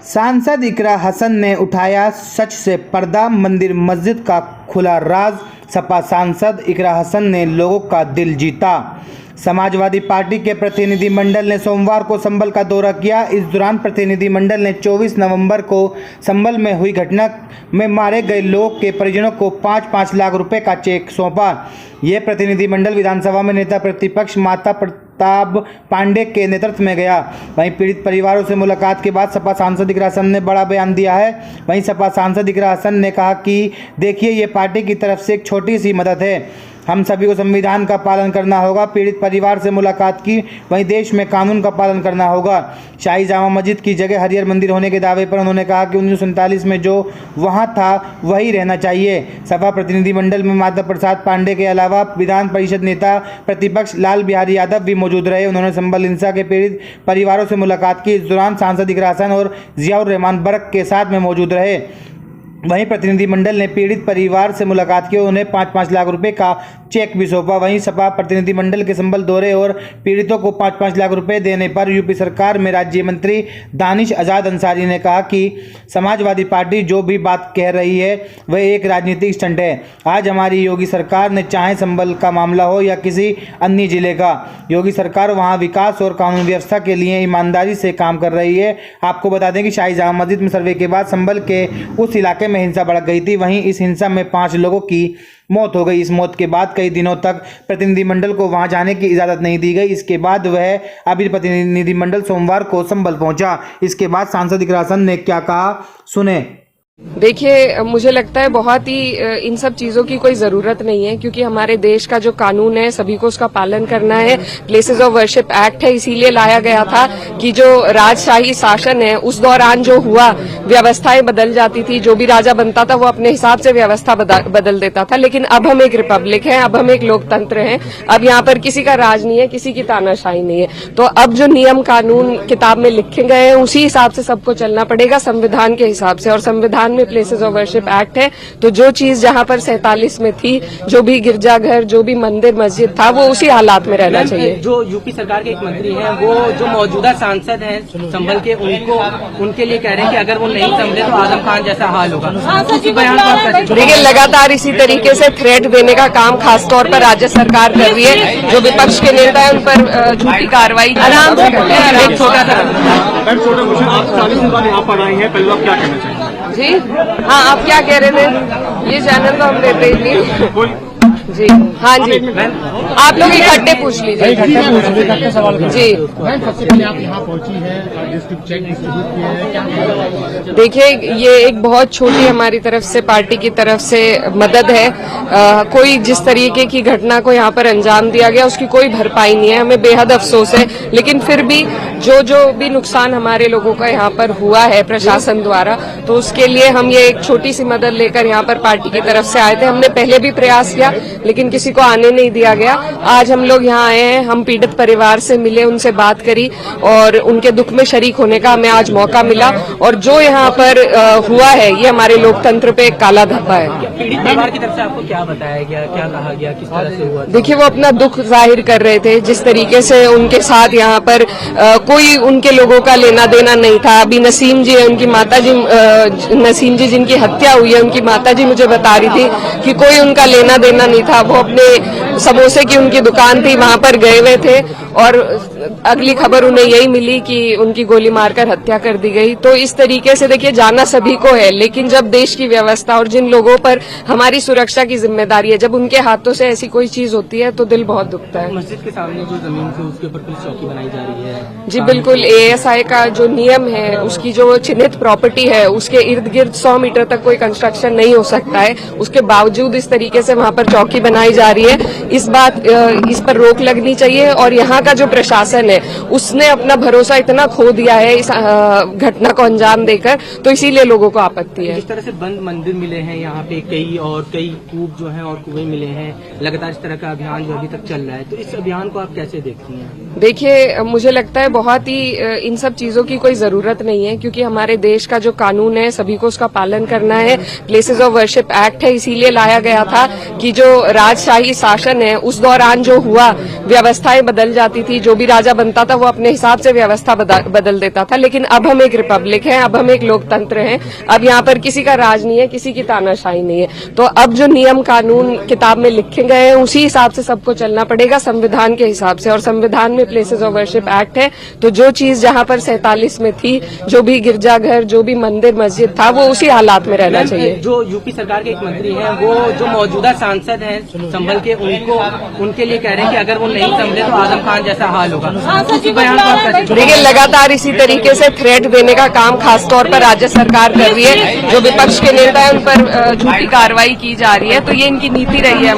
सांसद इकरा हसन ने उठाया सच से पर्दा, मंदिर मस्जिद का खुला राज। सपा सांसद इकरा हसन ने लोगों का दिल जीता। समाजवादी पार्टी के प्रतिनिधिमंडल ने सोमवार को संभल का दौरा किया। इस दौरान प्रतिनिधिमंडल ने 24 नवंबर को संभल में हुई घटना में मारे गए लोग के परिजनों को 5-5 लाख रुपए का चेक सौंपा। यह प्रतिनिधिमंडल विधानसभा में नेता प्रतिपक्ष माता प्रताप पांडे के नेतृत्व में गया। वहीं पीड़ित परिवारों से मुलाकात के बाद सपा सांसद इकरा हसन ने बड़ा बयान दिया है। वहीं सपा सांसद इकरा हसन ने कहा कि देखिए, ये पार्टी की तरफ से एक छोटी सी मदद है। हम सभी को संविधान का पालन करना होगा। पीड़ित परिवार से मुलाकात की, वहीं देश में कानून का पालन करना होगा। शाही जामा मस्जिद की जगह हरियर मंदिर होने के दावे पर उन्होंने कहा कि 1947 में जो वहां था वही रहना चाहिए। सभा प्रतिनिधिमंडल में माता प्रसाद पांडे के अलावा विधान परिषद नेता प्रतिपक्ष लाल बिहारी यादव भी मौजूद रहे। उन्होंने संभल हिंसा के पीड़ित परिवारों से मुलाकात की। इस दौरान सांसद इकरा हसन और जियाउर रहमान बर्क के साथ में मौजूद रहे। वहीं प्रतिनिधिमंडल ने पीड़ित परिवार से मुलाकात की और उन्हें 5-5 लाख रुपए का चेक भी सौंपा। वहीं सपा प्रतिनिधिमंडल के संभल दौरे और पीड़ितों को 5-5 लाख रुपए देने पर यूपी सरकार में राज्य मंत्री दानिश आजाद अंसारी ने कहा कि समाजवादी पार्टी जो भी बात कह रही है वह एक राजनीतिक स्टंट है। आज हमारी योगी सरकार ने, चाहे संभल का मामला हो या किसी अन्य जिले का, योगी सरकार वहां विकास और कानून व्यवस्था के लिए ईमानदारी से काम कर रही है। आपको बता दें कि शाही जामा मस्जिद में सर्वे के बाद संभल के उस इलाके में हिंसा भड़क गई थी। वहीं इस हिंसा में 5 लोगों की मौत हो गई। इस मौत के बाद कई दिनों तक प्रतिनिधिमंडल को वहां जाने की इजाजत नहीं दी गई। इसके बाद वह अभी प्रतिनिधिमंडल सोमवार को संभल पहुंचा। इसके बाद सांसद इकरा हसन ने क्या कहा, सुने। देखिए, मुझे लगता है बहुत ही इन सब चीजों की कोई जरूरत नहीं है, क्योंकि हमारे देश का जो कानून है सभी को उसका पालन करना है। प्लेसेस ऑफ वर्शिप एक्ट है, इसीलिए लाया गया था कि जो राजशाही शासन है उस दौरान जो हुआ, व्यवस्थाएं बदल जाती थी। जो भी राजा बनता था वो अपने हिसाब से व्यवस्था बदल देता था। लेकिन अब हम एक रिपब्लिक है, अब हम एक लोकतंत्र हैं। अब यहाँ पर किसी का राज नहीं है, किसी की तानाशाही नहीं है। तो अब जो नियम कानून किताब में लिखे गए हैं उसी हिसाब से सबको चलना पड़ेगा, संविधान के हिसाब से। और संविधान में प्लेसेस ऑफ वर्शिप एक्ट है, तो जो चीज जहां पर 47 में थी, जो भी गिरजाघर, जो भी मंदिर मस्जिद था, वो उसी हालात में रहना चाहिए। जो यूपी सरकार के एक मंत्री हैं, वो जो मौजूदा सांसद हैं संभल के, उनके लिए कह रहे हैं कि अगर वो नहीं संभले तो आजम खान जैसा हाल होगा। देखिए, लगातार इसी तरीके से थ्रेट देने का काम खासतौर पर राज्य सरकार कर रही है। जो विपक्ष के नेता है उन पर झूठी कार्रवाई आराम से करते हैं। एक छोटा सा आप 40 दिन बाद यहाँ पर आई हैं, पहले आप क्या कहना चाहेंगे? जी हाँ, आप क्या कह रहे थे? ये चैनल तो हम देते ही नहीं। जी हाँ जी, आप लोग इकट्ठे पूछ लीजिए। जी, सबसे पहले आप यहाँ पहुंची है, चेक डिस्ट्रीब्यूट किया है, क्या? देखिए, ये एक बहुत छोटी हमारी तरफ से, पार्टी की तरफ से मदद है। कोई जिस तरीके की घटना को यहाँ पर अंजाम दिया गया उसकी कोई भरपाई नहीं है। हमें बेहद अफसोस है, लेकिन फिर भी जो भी नुकसान हमारे लोगों का यहाँ पर हुआ है प्रशासन द्वारा, तो उसके लिए हम ये एक छोटी सी मदद लेकर यहाँ पर पार्टी की तरफ से आए थे। हमने पहले भी प्रयास किया लेकिन किसी को आने नहीं दिया गया। आज हम लोग यहाँ आए हैं, हम पीड़ित परिवार से मिले, उनसे बात करी और उनके दुख में शरीक होने का हमें आज मौका मिला। और जो यहाँ पर हुआ है ये हमारे लोकतंत्र पे एक काला धब्बा है। पीड़ित परिवार की तरफ से आपको क्या बताया गया, क्या कहा गया, किस तरह से हुआ? देखिए, वो अपना दुख जाहिर कर रहे थे। जिस तरीके से उनके साथ यहाँ पर कोई उनके लोगों का लेना देना नहीं था। अभी नसीम जी है, उनकी माता जी, नसीम जी जिनकी हत्या हुई है, उनकी माता जी मुझे बता रही थी कि कोई उनका लेना देना नहीं था। वो अपने समोसे की उनकी दुकान थी, वहां पर गए हुए थे और अगली खबर उन्हें यही मिली कि उनकी गोली मारकर हत्या कर दी गई। तो इस तरीके से देखिए, जाना सभी को है, लेकिन जब देश की व्यवस्था और जिन लोगों पर हमारी सुरक्षा की जिम्मेदारी है, जब उनके हाथों से ऐसी कोई चीज होती है तो दिल बहुत दुखता है। मस्जिद के सामने जो जमीन थी उसके ऊपर पुलिस चौकी बनाई जा रही है। जी बिल्कुल, ASI का जो नियम है, उसकी जो चिन्हित प्रॉपर्टी है, उसके इर्द गिर्द 100 मीटर तक कोई कंस्ट्रक्शन नहीं हो सकता है। उसके बावजूद इस तरीके से वहां पर चौकी बनाई जा रही है। इस पर रोक लगनी चाहिए। और यहाँ का जो प्रशासन है उसने अपना भरोसा इतना खो दिया है इस घटना को अंजाम देकर, तो इसीलिए लोगों को आपत्ति है। जिस तरह से बंद मंदिर मिले हैं यहाँ पे, कई कूप जो हैं और कुएं मिले हैं, लगातार इस तरह का अभियान जो अभी तक चल रहा है, तो इस अभियान को आप कैसे देखती हैं? देखिए, मुझे लगता है बहुत ही इन सब चीजों की कोई जरूरत नहीं है, क्योंकि हमारे देश का जो कानून है सभी को उसका पालन करना है। प्लेसेस ऑफ वर्शिप एक्ट है, इसीलिए लाया गया था कि जो राजशाही शासन है उस दौरान जो हुआ, व्यवस्थाएं बदल जाती जाती थी, जो भी राजा बनता था वो अपने हिसाब से व्यवस्था बदल देता था। लेकिन अब हम एक रिपब्लिक है, अब हम एक लोकतंत्र हैं, अब यहाँ पर किसी का राज नहीं है, किसी की तानाशाही नहीं है। तो अब जो नियम कानून किताब में लिखे गए हैं उसी हिसाब से सबको चलना पड़ेगा, संविधान के हिसाब से। और संविधान में प्लेसेस ऑफ वर्शिप एक्ट है, तो जो चीज जहाँ पर 47 में थी, जो भी गिरजाघर, जो भी मंदिर मस्जिद था, वो उसी हालात में रहना चाहिए। जो यूपी सरकार के एक मंत्री हैं, वो जो मौजूदा सांसद हैं संभल के, उनके लिए कह रहे हैं कि अगर वो नहीं संभले तो आजम खान जैसा हाल होगा। देखिए, लगातार इसी तरीके से थ्रेट देने का काम खासतौर पर राज्य सरकार कर रही है। जो विपक्ष के नेता है उन पर झूठी कार्रवाई की जा रही है, तो ये इनकी नीति रही है।